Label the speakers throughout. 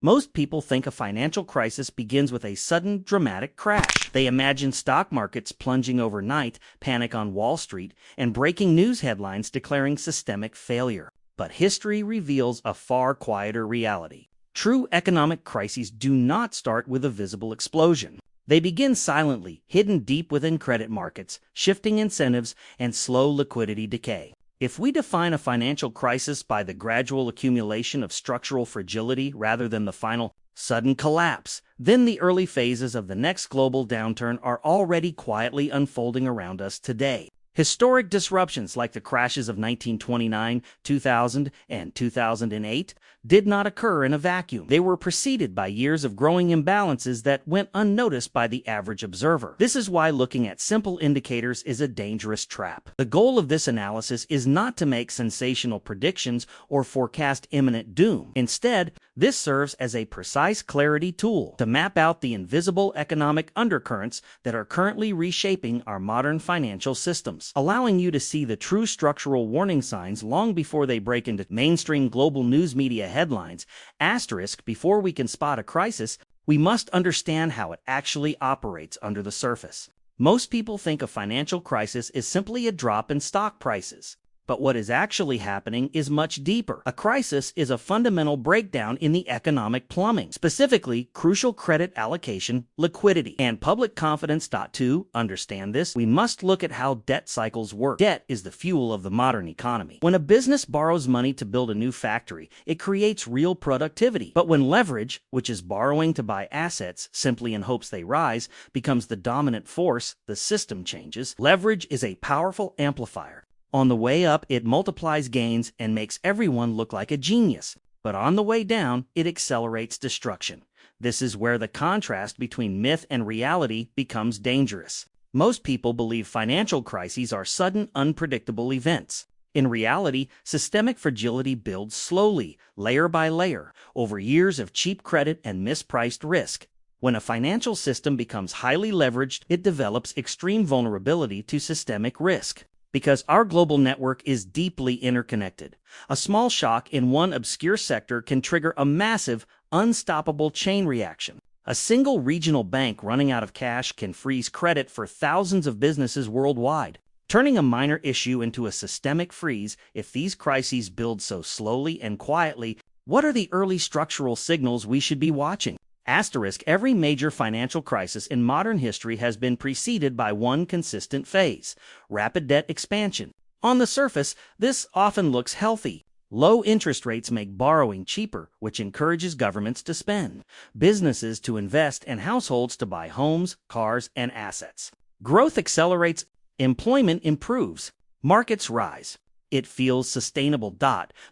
Speaker 1: Most people think a financial crisis begins with a sudden, dramatic crash. They imagine stock markets plunging overnight, panic on Wall Street, and breaking news headlines declaring systemic failure. But history reveals a far quieter reality. True economic crises do not start with a visible explosion. They begin silently, hidden deep within credit markets, shifting incentives, and slow liquidity decay. If we define a financial crisis by the gradual accumulation of structural fragility rather than the final, sudden collapse, then the early phases of the next global downturn are already quietly unfolding around us today. Historic disruptions like the crashes of 1929, 2000, and 2008 did not occur in a vacuum. They were preceded by years of growing imbalances that went unnoticed by the average observer. This is why looking at simple indicators is a dangerous trap. The goal of this analysis is not to make sensational predictions or forecast imminent doom. Instead, this serves as a precise clarity tool to map out the invisible economic undercurrents that are currently reshaping our modern financial systems, allowing you to see the true structural warning signs long before they break into mainstream global news media headlines. Asterisk, before we can spot a crisis, we must understand how it actually operates under the surface. Most people think a financial crisis is simply a drop in stock prices. But what is actually happening is much deeper. A crisis is a fundamental breakdown in the economic plumbing, specifically crucial credit allocation, liquidity, and public confidence. To understand this, we must look at how debt cycles work. Debt is the fuel of the modern economy. When a business borrows money to build a new factory, it creates real productivity. But when leverage, which is borrowing to buy assets simply in hopes they rise, becomes the dominant force, the system changes. Leverage is a powerful amplifier. On the way up, it multiplies gains and makes everyone look like a genius. But on the way down, it accelerates destruction. This is where the contrast between myth and reality becomes dangerous. Most people believe financial crises are sudden, unpredictable events. In reality, systemic fragility builds slowly, layer by layer, over years of cheap credit and mispriced risk. When a financial system becomes highly leveraged, it develops extreme vulnerability to systemic risk. Because our global network is deeply interconnected, a small shock in one obscure sector can trigger a massive, unstoppable chain reaction. A single regional bank running out of cash can freeze credit for thousands of businesses worldwide, turning a minor issue into a systemic freeze. If these crises build so slowly and quietly, what are the early structural signals we should be watching? Asterisk, every major financial crisis in modern history has been preceded by one consistent phase: rapid debt expansion. On the surface, this often looks healthy. Low interest rates make borrowing cheaper, which encourages governments to spend, businesses to invest, and households to buy homes, cars, and assets. Growth accelerates, employment improves, markets rise. It feels sustainable.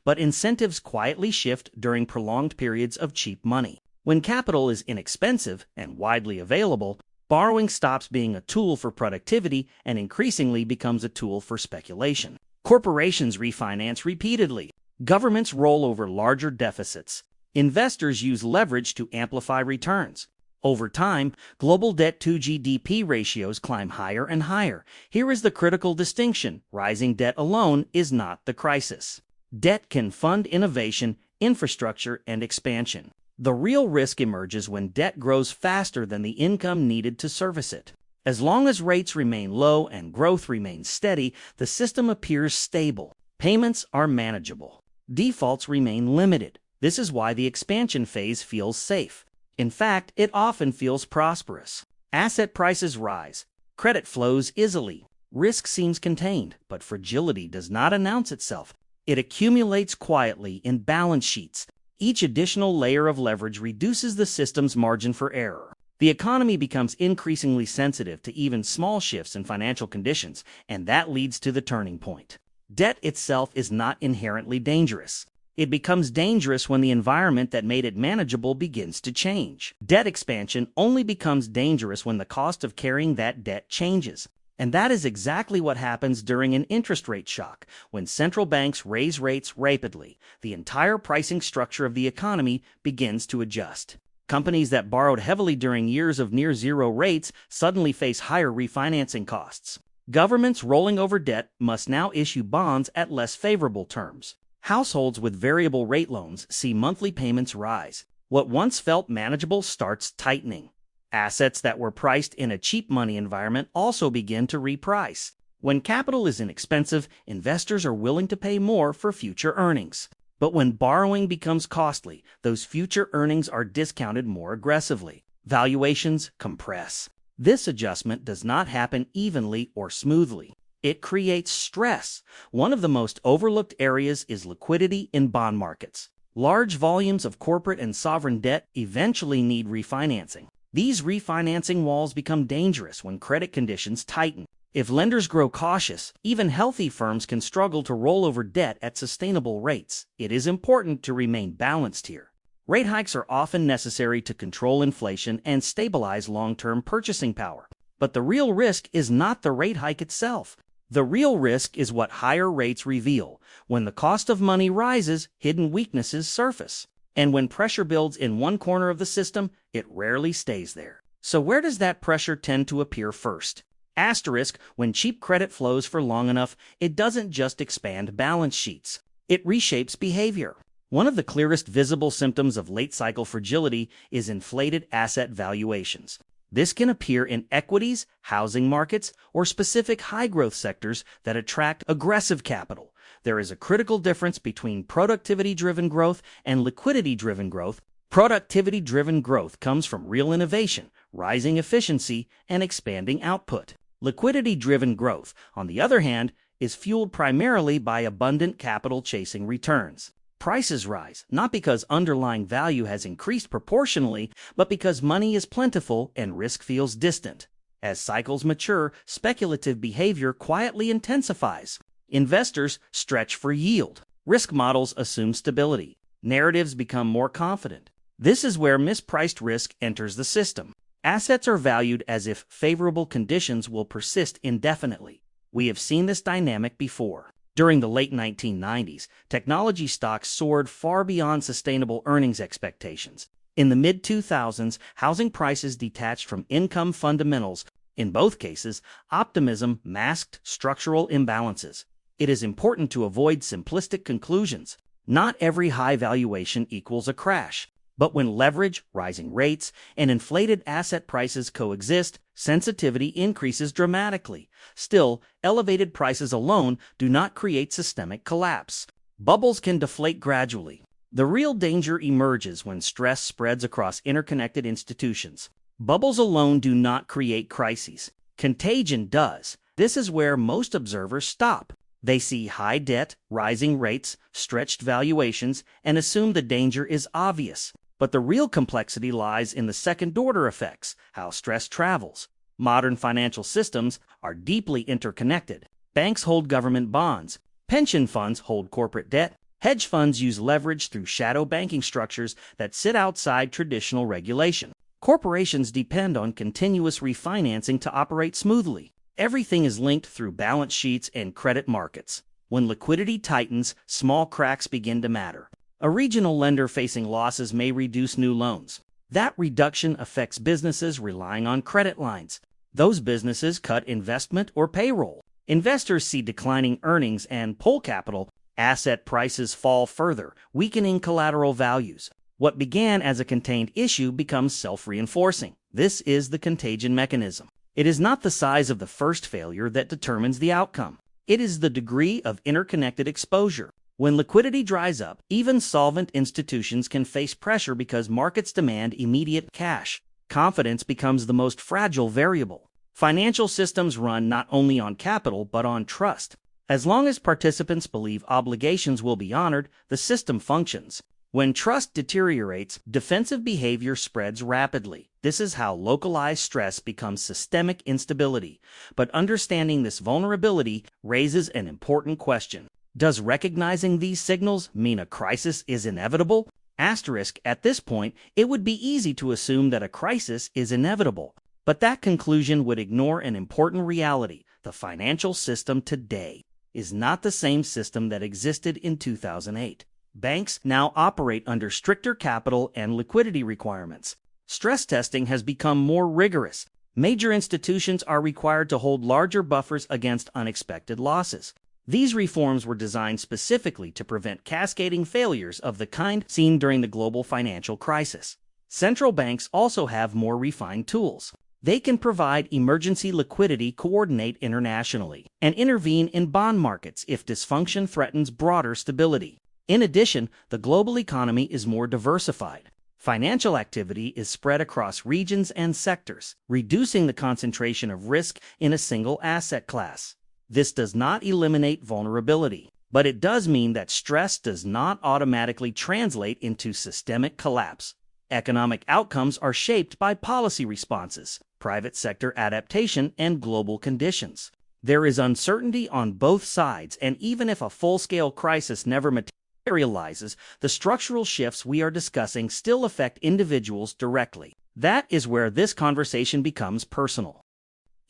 Speaker 1: But incentives quietly shift during prolonged periods of cheap money. When capital is inexpensive and widely available, borrowing stops being a tool for productivity and increasingly becomes a tool for speculation. Corporations refinance repeatedly. Governments roll over larger deficits. Investors use leverage to amplify returns. Over time, global debt to GDP ratios climb higher and higher. Here is the critical distinction: rising debt alone is not the crisis. Debt can fund innovation, infrastructure, and expansion. The real risk emerges when debt grows faster than the income needed to service it. As long as rates remain low and growth remains steady, the system appears stable. Payments are manageable. Defaults remain limited. This is why the expansion phase feels safe. In fact, it often feels prosperous. Asset prices rise. Credit flows easily. Risk seems contained, but fragility does not announce itself. It accumulates quietly in balance sheets. Each additional layer of leverage reduces the system's margin for error. The economy becomes increasingly sensitive to even small shifts in financial conditions, and that leads to the turning point. Debt itself is not inherently dangerous. It becomes dangerous when the environment that made it manageable begins to change. Debt expansion only becomes dangerous when the cost of carrying that debt changes. And that is exactly what happens during an interest rate shock. When central banks raise rates rapidly, the entire pricing structure of the economy begins to adjust. Companies that borrowed heavily during years of near-zero rates suddenly face higher refinancing costs. Governments rolling over debt must now issue bonds at less favorable terms. Households with variable rate loans see monthly payments rise. What once felt manageable starts tightening. Assets that were priced in a cheap money environment also begin to reprice. When capital is inexpensive, investors are willing to pay more for future earnings. But when borrowing becomes costly, those future earnings are discounted more aggressively. Valuations compress. This adjustment does not happen evenly or smoothly. It creates stress. One of the most overlooked areas is liquidity in bond markets. Large volumes of corporate and sovereign debt eventually need refinancing. These refinancing walls become dangerous when credit conditions tighten. If lenders grow cautious, even healthy firms can struggle to roll over debt at sustainable rates. It is important to remain balanced here. Rate hikes are often necessary to control inflation and stabilize long-term purchasing power. But the real risk is not the rate hike itself. The real risk is what higher rates reveal. When the cost of money rises, hidden weaknesses surface. And when pressure builds in one corner of the system, it rarely stays there. So where does that pressure tend to appear first? Asterisk, when cheap credit flows for long enough, it doesn't just expand balance sheets. It reshapes behavior. One of the clearest visible symptoms of late-cycle fragility is inflated asset valuations. This can appear in equities, housing markets, or specific high-growth sectors that attract aggressive capital. There is a critical difference between productivity-driven growth and liquidity-driven growth. Productivity-driven growth comes from real innovation, rising efficiency, and expanding output. Liquidity-driven growth, on the other hand, is fueled primarily by abundant capital chasing returns. Prices rise, not because underlying value has increased proportionally, but because money is plentiful and risk feels distant. As cycles mature, speculative behavior quietly intensifies. Investors stretch for yield. Risk models assume stability. Narratives become more confident. This is where mispriced risk enters the system. Assets are valued as if favorable conditions will persist indefinitely. We have seen this dynamic before. During the late 1990s, technology stocks soared far beyond sustainable earnings expectations. In the mid-2000s, housing prices detached from income fundamentals. In both cases, optimism masked structural imbalances. It is important to avoid simplistic conclusions. Not every high valuation equals a crash. But when leverage, rising rates, and inflated asset prices coexist, sensitivity increases dramatically. Still, elevated prices alone do not create systemic collapse. Bubbles can deflate gradually. The real danger emerges when stress spreads across interconnected institutions. Bubbles alone do not create crises. Contagion does. This is where most observers stop. They see high debt, rising rates, stretched valuations, and assume the danger is obvious. But the real complexity lies in the second-order effects, how stress travels. Modern financial systems are deeply interconnected. Banks hold government bonds. Pension funds hold corporate debt. Hedge funds use leverage through shadow banking structures that sit outside traditional regulation. Corporations depend on continuous refinancing to operate smoothly. Everything is linked through balance sheets and credit markets. When liquidity tightens, small cracks begin to matter. A regional lender facing losses may reduce new loans. That reduction affects businesses relying on credit lines. Those businesses cut investment or payroll. Investors see declining earnings and pull capital. Asset prices fall further, weakening collateral values. What began as a contained issue becomes self-reinforcing. This is the contagion mechanism. It is not the size of the first failure that determines the outcome. It is the degree of interconnected exposure. When liquidity dries up, even solvent institutions can face pressure because markets demand immediate cash. Confidence becomes the most fragile variable. Financial systems run not only on capital but on trust. As long as participants believe obligations will be honored, the system functions. When trust deteriorates, defensive behavior spreads rapidly. This is how localized stress becomes systemic instability. But understanding this vulnerability raises an important question. Does recognizing these signals mean a crisis is inevitable? Asterisk, at this point, it would be easy to assume that a crisis is inevitable. But that conclusion would ignore an important reality. The financial system today is not the same system that existed in 2008. Banks now operate under stricter capital and liquidity requirements. Stress testing has become more rigorous. Major institutions are required to hold larger buffers against unexpected losses. These reforms were designed specifically to prevent cascading failures of the kind seen during the global financial crisis. Central banks also have more refined tools. They can provide emergency liquidity, coordinate internationally, and intervene in bond markets if dysfunction threatens broader stability. In addition, the global economy is more diversified. Financial activity is spread across regions and sectors, reducing the concentration of risk in a single asset class. This does not eliminate vulnerability, but it does mean that stress does not automatically translate into systemic collapse. Economic outcomes are shaped by policy responses, private sector adaptation, and global conditions. There is uncertainty on both sides, and even if a full-scale crisis never materializes, the structural shifts we are discussing still affect individuals directly. That is where this conversation becomes personal.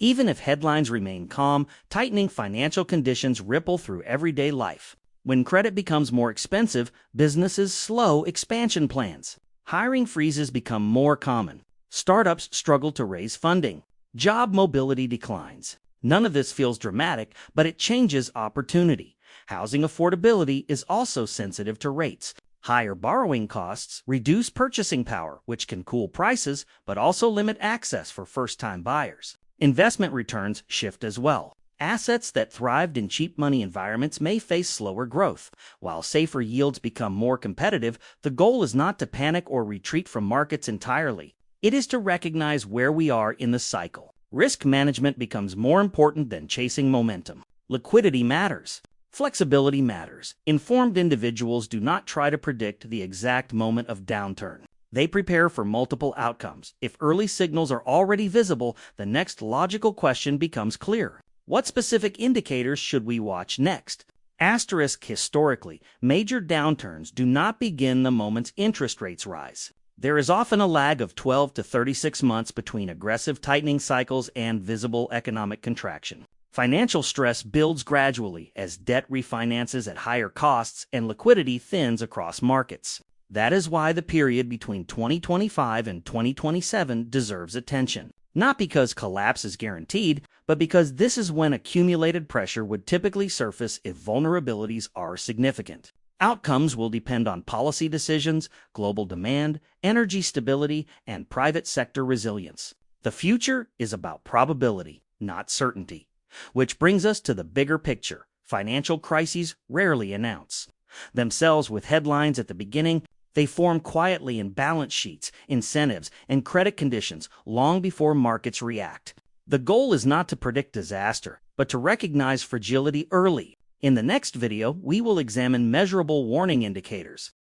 Speaker 1: Even if headlines remain calm, tightening financial conditions ripple through everyday life. When credit becomes more expensive, businesses slow expansion plans. Hiring freezes become more common. Startups struggle to raise funding. Job mobility declines. None of this feels dramatic, but it changes opportunity. Housing affordability is also sensitive to rates. Higher borrowing costs reduce purchasing power, which can cool prices, but also limit access for first-time buyers. Investment returns shift as well. Assets that thrived in cheap money environments may face slower growth. While safer yields become more competitive, the goal is not to panic or retreat from markets entirely. It is to recognize where we are in the cycle. Risk management becomes more important than chasing momentum. Liquidity matters. Flexibility matters. Informed individuals do not try to predict the exact moment of downturn. They prepare for multiple outcomes. If early signals are already visible, the next logical question becomes clear. What specific indicators should we watch next? Historically, major downturns do not begin the moment interest rates rise. There is often a lag of 12 to 36 months between aggressive tightening cycles and visible economic contraction. Financial stress builds gradually as debt refinances at higher costs and liquidity thins across markets. That is why the period between 2025 and 2027 deserves attention. Not because collapse is guaranteed, but because this is when accumulated pressure would typically surface if vulnerabilities are significant. Outcomes will depend on policy decisions, global demand, energy stability, and private sector resilience. The future is about probability, not certainty. Which brings us to the bigger picture. Financial crises rarely announce themselves with headlines at the beginning. They form quietly in balance sheets, incentives, and credit conditions long before markets react. The goal is not to predict disaster, but to recognize fragility early. In the next video, we will examine measurable warning indicators,